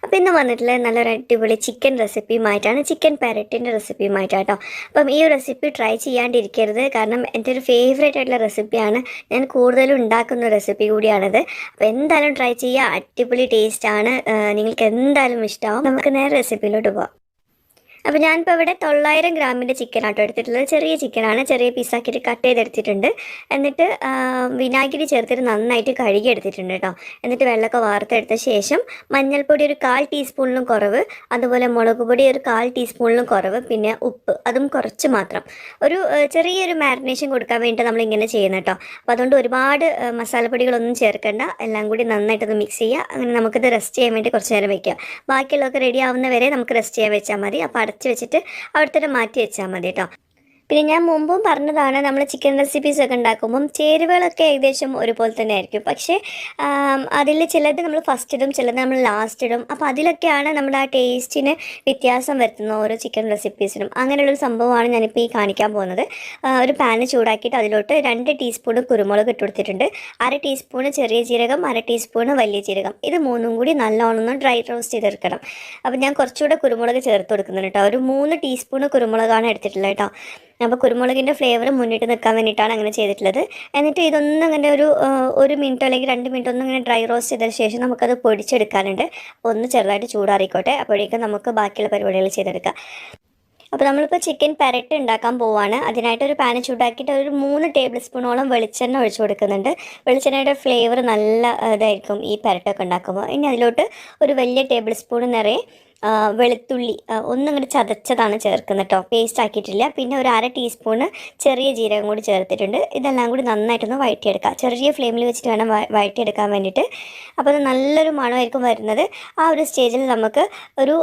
അപ്പോൾ ഇന്ന് വന്നിട്ടുള്ളത് നല്ലൊരു അടിപൊളി ചിക്കൻ റെസിപ്പിയുമായിട്ടാണ്, ചിക്കൻ പെരട്ടിൻ്റെ റെസിപ്പിയുമായിട്ടാട്ടോ. അപ്പം ഈ ഒരു റെസിപ്പി ട്രൈ ചെയ്യാണ്ടിരിക്കരുത്, കാരണം എൻ്റെ ഒരു ഫേവറേറ്റ് ആയിട്ടുള്ള റെസിപ്പിയാണ്. ഞാൻ കൂടുതലും ഉണ്ടാക്കുന്ന റെസിപ്പി കൂടിയാണിത്. അപ്പോൾ എന്തായാലും ട്രൈ ചെയ്യുക, അടിപൊളി ടേസ്റ്റാണ്, നിങ്ങൾക്ക് എന്തായാലും ഇഷ്ടമാവും. നമുക്ക് നേരെ റെസിപ്പിയിലോട്ട് പോകാം. അപ്പോൾ ഞാനിപ്പോൾ ഇവിടെ 900 ഗ്രാമിൻ്റെ ചിക്കനാട്ടോ എടുത്തിട്ടുള്ളത്. ചെറിയ ചിക്കനാണ്, ചെറിയ പീസാക്കിയിട്ട് കട്ട് ചെയ്തെടുത്തിട്ടുണ്ട്. എന്നിട്ട് വിനാഗിരി ചേർത്തിട്ട് നന്നായിട്ട് കഴുകി എടുത്തിട്ടുണ്ട് കേട്ടോ. എന്നിട്ട് വെള്ളമൊക്കെ വാർത്തെടുത്ത ശേഷം മഞ്ഞൾപ്പൊടി ഒരു 1/4 ടീസ്പൂണിലും കുറവ്, അതുപോലെ മുളക് പൊടി ഒരു 1/4 ടീസ്പൂണിലും കുറവ്, പിന്നെ ഉപ്പ് അതും കുറച്ച് മാത്രം. ഒരു ചെറിയൊരു മാരിനേഷൻ കൊടുക്കാൻ വേണ്ടിയിട്ട് നമ്മളിങ്ങനെ ചെയ്യുന്നത് കേട്ടോ. അപ്പോൾ അതുകൊണ്ട് ഒരുപാട് മസാലപ്പൊടികളൊന്നും ചേർക്കേണ്ട, എല്ലാം കൂടി നന്നായിട്ടൊന്ന് മിക്സ് ചെയ്യുക. അങ്ങനെ നമുക്കിത് റെസ്റ്റ് ചെയ്യാൻ വേണ്ടി കുറച്ച് നേരം വയ്ക്കുക. ബാക്കിയുള്ളതൊക്കെ റെഡി ആവുന്നവരെ നമുക്ക് റെസ്റ്റ് ചെയ്യാൻ വെച്ചാൽ മതി. അപ്പോൾ അടച്ച് വെച്ചിട്ട് അവിടെ തന്നെ മാറ്റി വെച്ചാൽ മതി കേട്ടോ. പിന്നെ ഞാൻ മുമ്പും പറഞ്ഞതാണ്, നമ്മൾ ചിക്കൻ റെസിപ്പീസൊക്കെ ഉണ്ടാക്കുമ്പം ചേരുവകളൊക്കെ ഏകദേശം ഒരുപോലെ തന്നെ ആയിരിക്കും. പക്ഷേ അതിൽ ചിലത് നമ്മൾ ഫസ്റ്റ് ഇടും, ചിലത് നമ്മൾ ലാസ്റ്റ് ഇടും. അപ്പോൾ അതിലൊക്കെയാണ് നമ്മുടെ ആ ടേസ്റ്റിന് വ്യത്യാസം വരുത്തുന്നത് ഓരോ ചിക്കൻ റെസിപ്പീസിനും. അങ്ങനെയുള്ളൊരു സംഭവമാണ് ഞാനിപ്പോൾ ഈ കാണിക്കാൻ പോകുന്നത്. ഒരു പാന് ചൂടാക്കിയിട്ട് അതിലോട്ട് 2 ടീസ്പൂൺ കുരുമുളക് ഇട്ട് കൊടുത്തിട്ടുണ്ട്, 1/2 ടീസ്പൂൺ ചെറിയ ജീരകം, 1/2 ടീസ്പൂൺ വലിയ ജീരകം. ഇത് മൂന്നും കൂടി നല്ലോണം ഡ്രൈ റോസ്റ്റ് ചെയ്തെടുക്കണം. അപ്പോൾ ഞാൻ കുറച്ചുകൂടെ കുരുമുളക് ചേർത്ത് കൊടുക്കുന്നുണ്ട് കേട്ടോ. ഒരു 3 ടീസ്പൂൺ കുരുമുളകാണ് എടുത്തിട്ടുള്ളത് കേട്ടോ. അപ്പോൾ കുരുമുളകിൻ്റെ ഫ്ലേവർ മുന്നിട്ട് നിൽക്കാൻ വേണ്ടിയിട്ടാണ് അങ്ങനെ ചെയ്തിട്ടുള്ളത്. എന്നിട്ട് ഇതൊന്നും അങ്ങനെ ഒരു മിനിറ്റോ അല്ലെങ്കിൽ 2 മിനിറ്റ് ഒന്നും ഇങ്ങനെ ഡ്രൈ റോസ്റ്റ് ചെയ്തതിന് ശേഷം നമുക്കത് പൊടിച്ചെടുക്കാനുണ്ട്. അപ്പോൾ ഒന്ന് ചെറുതായിട്ട് ചൂടാറിക്കോട്ടെ, അപ്പോഴേക്കും നമുക്ക് ബാക്കിയുള്ള പരിപാടികൾ ചെയ്തെടുക്കാം. അപ്പോൾ നമ്മളിപ്പോൾ ചിക്കൻ പെരട്ട് ഉണ്ടാക്കാൻ പോവുകയാണ്. അതിനായിട്ടൊരു പാന് ചൂടാക്കിയിട്ട് ഒരു 3 ടേബിൾ സ്പൂണോളം വെളിച്ചെണ്ണ ഒഴിച്ചു കൊടുക്കുന്നുണ്ട്. വെളിച്ചെണ്ണയുടെ ഫ്ലേവർ നല്ല ഇതായിരിക്കും ഈ പെരട്ടൊക്കെ ഉണ്ടാക്കുമ്പോൾ. ഇനി അതിലോട്ട് ഒരു വലിയ ടേബിൾ സ്പൂൺ നിറയെ വെളുത്തുള്ളി ഒന്നിങ്ങോട്ട് ചതച്ചതാണ് ചേർക്കുന്നത് കേട്ടോ, പേസ്റ്റ് ആക്കിയിട്ടില്ല. പിന്നെ ഒരു 1/2 ടീസ്പൂണ് ചെറിയ ജീരകം കൂടി ചേർത്തിട്ടുണ്ട്. ഇതെല്ലാം കൂടി നന്നായിട്ടൊന്ന് വഴറ്റിയെടുക്കുക. ചെറിയ ഫ്ലെയിമിൽ വെച്ചിട്ട് വേണം വഴറ്റിയെടുക്കാൻ വേണ്ടിയിട്ട്. അപ്പോൾ അത് നല്ലൊരു മണമായിരിക്കും വരുന്നത്. ആ ഒരു സ്റ്റേജിൽ നമുക്ക് ഒരു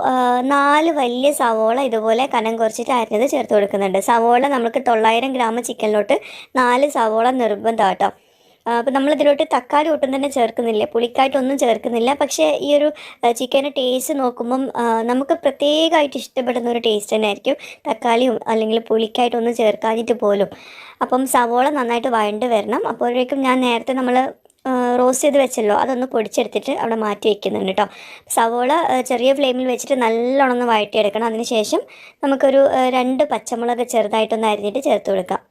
4 വലിയ സവോള ഇതുപോലെ കനം കുറച്ചിട്ട് അരിഞ്ഞത് ചേർത്ത് കൊടുക്കുന്നുണ്ട്. സവോള നമുക്ക് 900 ഗ്രാം ചിക്കനിലോട്ട് 4 സവോള നിർബന്ധം കേട്ടോ. അപ്പോൾ നമ്മളിതിലോട്ട് തക്കാളി ഒട്ടും തന്നെ ചേർക്കുന്നില്ല, പുളിക്കായിട്ടൊന്നും ചേർക്കുന്നില്ല. പക്ഷേ ഈ ഒരു ചിക്കൻ്റെ ടേസ്റ്റ് നോക്കുമ്പം നമുക്ക് പ്രത്യേകമായിട്ട് ഇഷ്ടപ്പെടുന്ന ഒരു ടേസ്റ്റ് തന്നെ ആയിരിക്കും, തക്കാളിയും അല്ലെങ്കിൽ പുളിക്കായിട്ടൊന്നും ചേർക്കാഞ്ഞിട്ട് പോലും. അപ്പം സവോള നന്നായിട്ട് വഴണ്ട് വരണം. അപ്പോഴേക്കും ഞാൻ നേരത്തെ നമ്മൾ റോസ്റ്റ് ചെയ്ത് വെച്ചല്ലോ, അതൊന്ന് പൊടിച്ചെടുത്തിട്ട് അവിടെ മാറ്റി വയ്ക്കുന്നുണ്ട് കേട്ടോ. സവോള ചെറിയ ഫ്ലെയിമിൽ വെച്ചിട്ട് നല്ലോണം ഒന്ന് വഴറ്റിയെടുക്കണം. അതിന് ശേഷം നമുക്കൊരു 2 പച്ചമുളക് ചെറുതായിട്ടൊന്ന് അരിഞ്ഞിട്ട് ചേർത്ത് കൊടുക്കാം.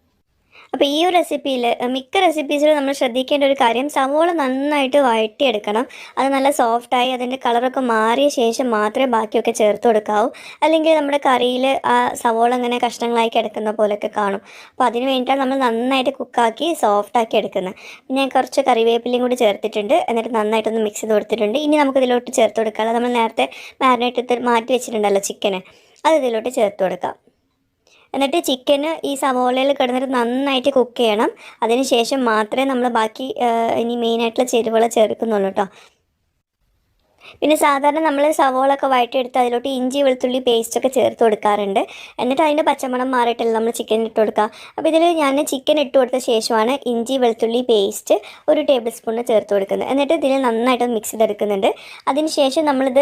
അപ്പോൾ ഈ ഒരു റെസിപ്പിയിൽ മിക്ക റെസിപ്പീസിലും നമ്മൾ ശ്രദ്ധിക്കേണ്ട ഒരു കാര്യം, സവോള നന്നായിട്ട് വഴറ്റിയെടുക്കണം. അത് നല്ല സോഫ്റ്റായി അതിൻ്റെ കളറൊക്കെ മാറിയ ശേഷം മാത്രമേ ബാക്കിയൊക്കെ ചേർത്ത് കൊടുക്കാവൂ. അല്ലെങ്കിൽ നമ്മുടെ കറിയിൽ ആ സവോള ഇങ്ങനെ കഷ്ണങ്ങളായി കിടക്കുന്ന പോലെയൊക്കെ കാണും. അപ്പോൾ അതിന് വേണ്ടിയിട്ടാണ് നമ്മൾ നന്നായിട്ട് കുക്കാക്കി സോഫ്റ്റാക്കി എടുക്കുന്നത്. ഞാൻ കുറച്ച് കറിവേപ്പിലയും കൂടി ചേർത്തിട്ടുണ്ട്. എന്നിട്ട് നന്നായിട്ടൊന്ന് മിക്സ് ചെയ്ത് കൊടുത്തിട്ടുണ്ട്. ഇനി നമുക്കിതിലോട്ട് ചേർത്ത് കൊടുക്കാം. നമ്മൾ നേരത്തെ മാരിനേറ്റ് ചെയ്ത് മാറ്റി വെച്ചിട്ടുണ്ടല്ലോ ചിക്കന്, അത് ഇതിലോട്ട് ചേർത്ത് കൊടുക്കാം. എന്നിട്ട് ചിക്കന് ഈ സവോളയിൽ കിടന്നിട്ട് നന്നായിട്ട് കുക്ക് ചെയ്യണം. അതിന് ശേഷം മാത്രമേ നമ്മൾ ബാക്കി ഇനി മെയിനായിട്ടുള്ള ചേരുവകൾ ചേർക്കുന്നുള്ളൂ കേട്ടോ. പിന്നെ സാധാരണ നമ്മൾ സവോളൊക്കെ വഴറ്റിയെടുത്ത് അതിലോട്ട് ഇഞ്ചി വെളുത്തുള്ളി പേസ്റ്റൊക്കെ ചേർത്ത് കൊടുക്കാറുണ്ട്. എന്നിട്ട് അതിൻ്റെ പച്ചമണം മാറിയിട്ടല്ല നമ്മൾ ചിക്കൻ ഇട്ട് കൊടുക്കുക. അപ്പോൾ ഇതിൽ ഞാൻ ചിക്കൻ ഇട്ട് കൊടുത്ത ശേഷമാണ് ഇഞ്ചി വെളുത്തുള്ളി പേസ്റ്റ് ഒരു ടേബിൾ സ്പൂണ് ചേർത്ത് കൊടുക്കുന്നത്. എന്നിട്ട് ഇതിൽ നന്നായിട്ട് മിക്സ് ചെയ്തെടുക്കുന്നുണ്ട്. അതിന് ശേഷം നമ്മളിത്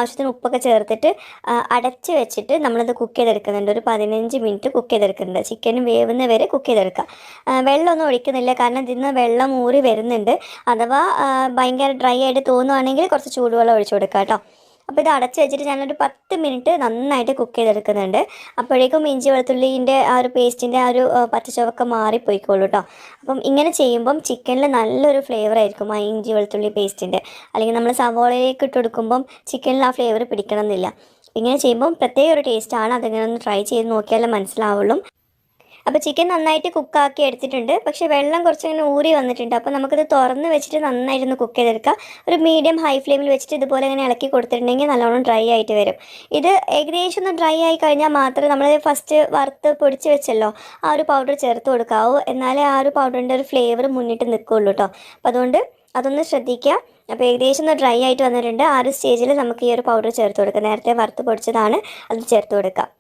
ആവശ്യത്തിന് ഉപ്പൊക്കെ ചേർത്തിട്ട് അടച്ച് വെച്ചിട്ട് നമ്മളിത് കുക്ക് ചെയ്തെടുക്കുന്നുണ്ട്. ഒരു 15 മിനിറ്റ് കുക്ക് ചെയ്തെടുക്കുന്നുണ്ട്. ചിക്കൻ വേവുന്ന വരെ കുക്ക് ചെയ്തെടുക്കുക. വെള്ളമൊന്നും ഒഴിക്കുന്നില്ല, കാരണം ഇതിന്ന് വെള്ളം ഊറി വരുന്നുണ്ട്. അഥവാ ഭയങ്കര ഡ്രൈ ആയിട്ട് തോന്നുവാണെങ്കിൽ കുറച്ച് ചൂടുവെള്ളം ഒഴിച്ചു കൊടുക്കുക കേട്ടോ. അപ്പോൾ ഇത് അടച്ച് വെച്ചിട്ട് ഞാനൊരു 10 മിനിറ്റ് നന്നായിട്ട് കുക്ക് ചെയ്തെടുക്കുന്നുണ്ട്. അപ്പോഴേക്കും ഇഞ്ചി വെളുത്തുള്ളിൻ്റെ ആ ഒരു പേസ്റ്റിൻ്റെ ആ ഒരു പച്ചച്ചുവക്കെ മാറിപ്പോയിക്കോളൂ കേട്ടോ. അപ്പം ഇങ്ങനെ ചെയ്യുമ്പം ചിക്കനിൽ നല്ലൊരു ഫ്ലേവർ ആയിരിക്കും ആ ഇഞ്ചി വെളുത്തുള്ളി പേസ്റ്റിൻ്റെ. അല്ലെങ്കിൽ നമ്മൾ സവോളയിലേക്ക് ഇട്ട് കൊടുക്കുമ്പം ചിക്കനിൽ ആ ഫ്ലേവർ പിടിക്കണം എന്നില്ല. ഇങ്ങനെ ചെയ്യുമ്പം പ്രത്യേക ഒരു ടേസ്റ്റാണ്. അതിങ്ങനെ ഒന്ന് ട്രൈ ചെയ്ത് നോക്കിയാലേ മനസ്സിലാവുള്ളൂ. അപ്പോൾ ചിക്കൻ നന്നായിട്ട് കുക്കാക്കി എടുത്തിട്ടുണ്ട്. പക്ഷേ വെള്ളം കുറച്ചിങ്ങനെ ഊറി വന്നിട്ടുണ്ട്. അപ്പോൾ നമുക്കിത് തുറന്ന് വെച്ചിട്ട് നന്നായിട്ടൊന്ന് കുക്ക് ചെയ്തെടുക്കാം. ഒരു മീഡിയം ഹൈ ഫ്ലെയിമിൽ വെച്ചിട്ട് ഇതുപോലെ ഇങ്ങനെ ഇളക്കി കൊടുത്തിട്ടുണ്ടെങ്കിൽ നല്ലോണം ഡ്രൈ ആയിട്ട് വരും. ഇത് ഏകദേശം ഒന്ന് ഡ്രൈ ആയി കഴിഞ്ഞാൽ മാത്രമേ നമ്മൾ ഫസ്റ്റ് വറുത്ത് പൊടിച്ച് വെച്ചല്ലോ ആ ഒരു പൗഡർ ചേർത്ത് കൊടുക്കാവൂ. എന്നാലേ ആ ഒരു പൗഡറിൻ്റെ ഒരു ഫ്ലേവർ മുന്നിട്ട് നിൽക്കുകയുള്ളൂ കേട്ടോ. അപ്പോൾ അതുകൊണ്ട് അതൊന്ന് ശ്രദ്ധിക്കുക. അപ്പോൾ ഏകദേശം ഒന്ന് ഡ്രൈ ആയിട്ട് വന്നിട്ടുണ്ട്. ആ ഒരു സ്റ്റേജിൽ നമുക്ക് ഈ ഒരു പൗഡർ ചേർത്ത് കൊടുക്കാം. നേരത്തെ വറുത്ത് പൊടിച്ചതാണ്, അത് ചേർത്ത് കൊടുക്കാം.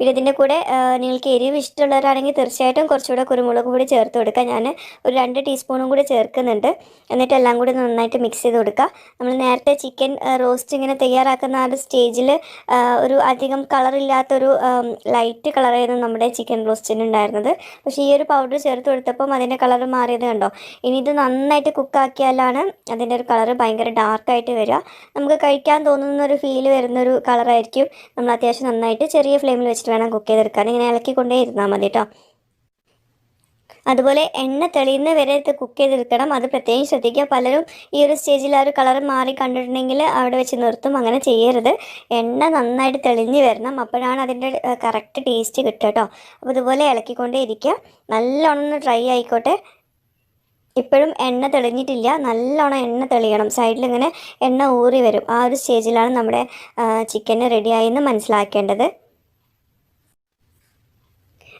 പിന്നെ ഇതിൻ്റെ കൂടെ നിങ്ങൾക്ക് എരിവ് ഇഷ്ടമുള്ളവരാണെങ്കിൽ തീർച്ചയായിട്ടും കുറച്ചുകൂടെ കുരുമുളക് പൊടി ചേർത്ത് കൊടുക്കുക. ഞാൻ ഒരു 2 ടീസ്പൂണും കൂടി ചേർക്കുന്നുണ്ട്. എന്നിട്ട് എല്ലാം കൂടി നന്നായിട്ട് മിക്സ് ചെയ്ത് കൊടുക്കുക. നമ്മൾ നേരത്തെ ചിക്കൻ റോസ്റ്റ് ഇങ്ങനെ തയ്യാറാക്കുന്ന ആ ഒരു സ്റ്റേജിൽ ഒരു അധികം കളറില്ലാത്തൊരു ലൈറ്റ് കളറായിരുന്നു നമ്മുടെ ചിക്കൻ റോസ്റ്റിന് ഉണ്ടായിരുന്നത്. പക്ഷേ ഈ ഒരു പൗഡർ ചേർത്ത് കൊടുത്തപ്പം അതിൻ്റെ കളർ മാറിയത് കണ്ടോ. ഇനി ഇത് നന്നായിട്ട് കുക്കാക്കിയാലാണ് അതിൻ്റെ ഒരു കളറ് ഭയങ്കര ഡാർക്കായിട്ട് വരിക. നമുക്ക് കഴിക്കാൻ തോന്നുന്ന ഒരു ഫീൽ വരുന്നൊരു കളറായിരിക്കും. നമ്മൾ അത്യാവശ്യം നന്നായിട്ട് ചെറിയ ഫ്ലെയിമിൽ വെച്ചിട്ട് വേണം കുക്ക് ചെയ്തെടുക്കാൻ. ഇങ്ങനെ ഇളക്കിക്കൊണ്ടേ ഇരുന്നാൽ മതി കേട്ടോ. അതുപോലെ എണ്ണ തെളിയുന്ന വരെ ഇത് കുക്ക് ചെയ്തെടുക്കണം. അത് പ്രത്യേകം ശ്രദ്ധിക്കുക. പലരും ഈ ഒരു സ്റ്റേജിൽ ആ ഒരു കളർ മാറി കണ്ടിട്ടുണ്ടെങ്കിൽ അവിടെ വെച്ച് നിർത്തും. അങ്ങനെ ചെയ്യരുത്. എണ്ണ നന്നായിട്ട് തെളിഞ്ഞ് വരണം. അപ്പോഴാണ് അതിൻ്റെ കറക്റ്റ് ടേസ്റ്റ് കിട്ടുക കേട്ടോ. അപ്പോൾ ഇതുപോലെ ഇളക്കിക്കൊണ്ടേ ഇരിക്കുക. നല്ലോണം ഒന്ന് ഡ്രൈ ആയിക്കോട്ടെ. ഇപ്പോഴും എണ്ണ തെളിഞ്ഞിട്ടില്ല. നല്ലോണം എണ്ണ തെളിയണം. സൈഡിൽ ഇങ്ങനെ എണ്ണ ഊറി വരും. ആ ഒരു സ്റ്റേജിലാണ് നമ്മുടെ ചിക്കൻ റെഡിയായി എന്ന് മനസ്സിലാക്കേണ്ടത്.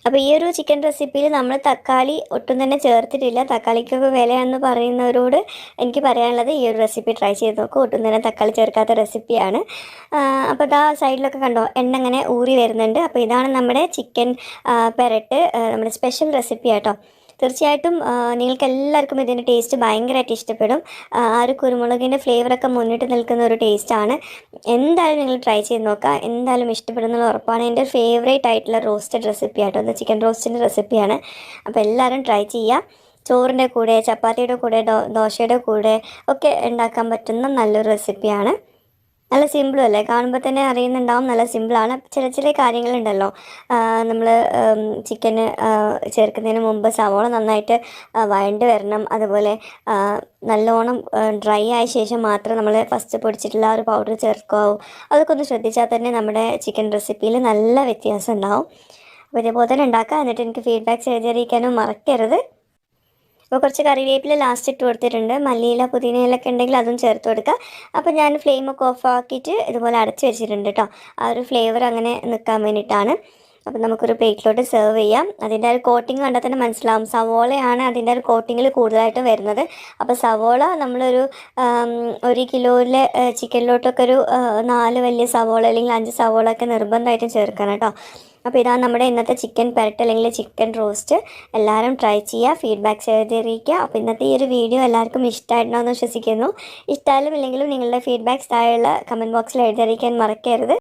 അപ്പോൾ ഈ ഒരു ചിക്കൻ റെസിപ്പിയിൽ നമ്മൾ തക്കാളി ഒട്ടും തന്നെ ചേർത്തിട്ടില്ല. തക്കാളിക്കൊക്കെ വിലയാണെന്ന് പറയുന്നവരോട് എനിക്ക് പറയാനുള്ളത് ഈ ഒരു റെസിപ്പി ട്രൈ ചെയ്ത് നോക്കും. ഒട്ടും തന്നെ തക്കാളി ചേർക്കാത്ത റെസിപ്പിയാണ്. അപ്പോൾ ഇതാ സൈഡിലൊക്കെ കണ്ടോ എണ്ണ ഇങ്ങനെ ഊറി വരുന്നുണ്ട്. അപ്പോൾ ഇതാണ് നമ്മുടെ ചിക്കൻ പെരട്ട്, നമ്മുടെ സ്പെഷ്യൽ റെസിപ്പി ആട്ടോ. തീർച്ചയായിട്ടും നിങ്ങൾക്ക് എല്ലാവർക്കും ഇതിൻ്റെ ടേസ്റ്റ് ഭയങ്കരമായിട്ട് ഇഷ്ടപ്പെടും. ആ ഒരു കുരുമുളകിൻ്റെ ഫ്ലേവറൊക്കെ മുന്നിട്ട് നിൽക്കുന്ന ഒരു ടേസ്റ്റാണ്. എന്തായാലും നിങ്ങൾ ട്രൈ ചെയ്ത് നോക്കുക. എന്തായാലും ഇഷ്ടപ്പെടുന്നുള്ള ഉറപ്പാണ്. എൻ്റെ ഫേവറേറ്റ് ആയിട്ടുള്ള റോസ്റ്റഡ് റെസിപ്പി ആട്ടോ. അത് ചിക്കൻ റോസ്റ്റിൻ്റെ റെസിപ്പിയാണ്. അപ്പോൾ എല്ലാവരും ട്രൈ ചെയ്യുക. ചോറിൻ്റെ കൂടെ, ചപ്പാത്തിയുടെ കൂടെ, ദോശയുടെ കൂടെ ഒക്കെ ഉണ്ടാക്കാൻ പറ്റുന്ന നല്ലൊരു റെസിപ്പിയാണ്. നല്ല സിമ്പിളും അല്ലേ. കാണുമ്പോൾ തന്നെ അറിയുന്നുണ്ടാവും നല്ല സിമ്പിളാണ്. ചില കാര്യങ്ങളുണ്ടല്ലോ, നമ്മൾ ചിക്കന് ചേർക്കുന്നതിന് മുമ്പ് സവോള നന്നായിട്ട് വഴണ്ട് വരണം. അതുപോലെ നല്ലോണം ഡ്രൈ ആയ ശേഷം മാത്രം നമ്മൾ ഫസ്റ്റ് പൊടിച്ചിട്ടുള്ള ആ ഒരു പൗഡർ ചേർക്കാവൂ. അതൊക്കെ ഒന്ന് ശ്രദ്ധിച്ചാൽ തന്നെ നമ്മുടെ ചിക്കൻ റെസിപ്പിയിൽ നല്ല വ്യത്യാസം ഉണ്ടാവും. അപ്പോൾ ഇതേപോലെ തന്നെ ഉണ്ടാക്കുക. എന്നിട്ട് എനിക്ക് ഫീഡ്ബാക്ക് എഴുതിയിരിക്കാനും മറക്കരുത്. അപ്പോൾ കുറച്ച് കറിവേപ്പില ലാസ്റ്റ് ഇട്ട് കൊടുത്തിട്ടുണ്ട്. മല്ലിയില പുതിനയിലൊക്കെ ഉണ്ടെങ്കിൽ അതും ചേർത്ത് കൊടുക്കുക. അപ്പോൾ ഞാൻ ഫ്ലെയിമൊക്കെ ഓഫ് ആക്കിയിട്ട് ഇതുപോലെ അടച്ച് വെച്ചിട്ടുണ്ട് കേട്ടോ. ആ ഒരു ഫ്ലേവർ അങ്ങനെ നിൽക്കാൻ വേണ്ടിയിട്ടാണ്. അപ്പോൾ നമുക്കൊരു പ്ലേറ്റിലോട്ട് സെർവ് ചെയ്യാം. അതിൻ്റെ ഒരു കോട്ടിങ് കണ്ടാൽ തന്നെ മനസ്സിലാവും. സവോളയാണ് അതിൻ്റെ ഒരു കോട്ടിങ്ങിൽ കൂടുതലായിട്ടും വരുന്നത്. അപ്പോൾ സവോള നമ്മളൊരു 1 കിലോയിലെ ചിക്കനിലോട്ടൊക്കെ ഒരു 4 വലിയ സവോള അല്ലെങ്കിൽ 5 സവോള ഒക്കെ നിർബന്ധമായിട്ടും ചേർക്കണം കേട്ടോ. അപ്പോൾ ഇതാണ് നമ്മുടെ ഇന്നത്തെ ചിക്കൻ പെരട്ട് അല്ലെങ്കിൽ ചിക്കൻ റോസ്റ്റ്. എല്ലാവരും ട്രൈ ചെയ്യുക, ഫീഡ്ബാക്ക് ചെയ്തിരിക്കുക. അപ്പോൾ ഇന്നത്തെ ഈ ഒരു വീഡിയോ എല്ലാവർക്കും ഇഷ്ടമായിട്ടുണ്ടെന്ന് വിശ്വസിക്കുന്നു. ഇഷ്ടമായാലും ഇല്ലെങ്കിലും നിങ്ങളുടെ ഫീഡ്ബാക്ക്സ് താഴെയുള്ള കമൻറ്റ് ബോക്സിൽ എഴുതിയിരിക്കാൻ മറക്കരുത്.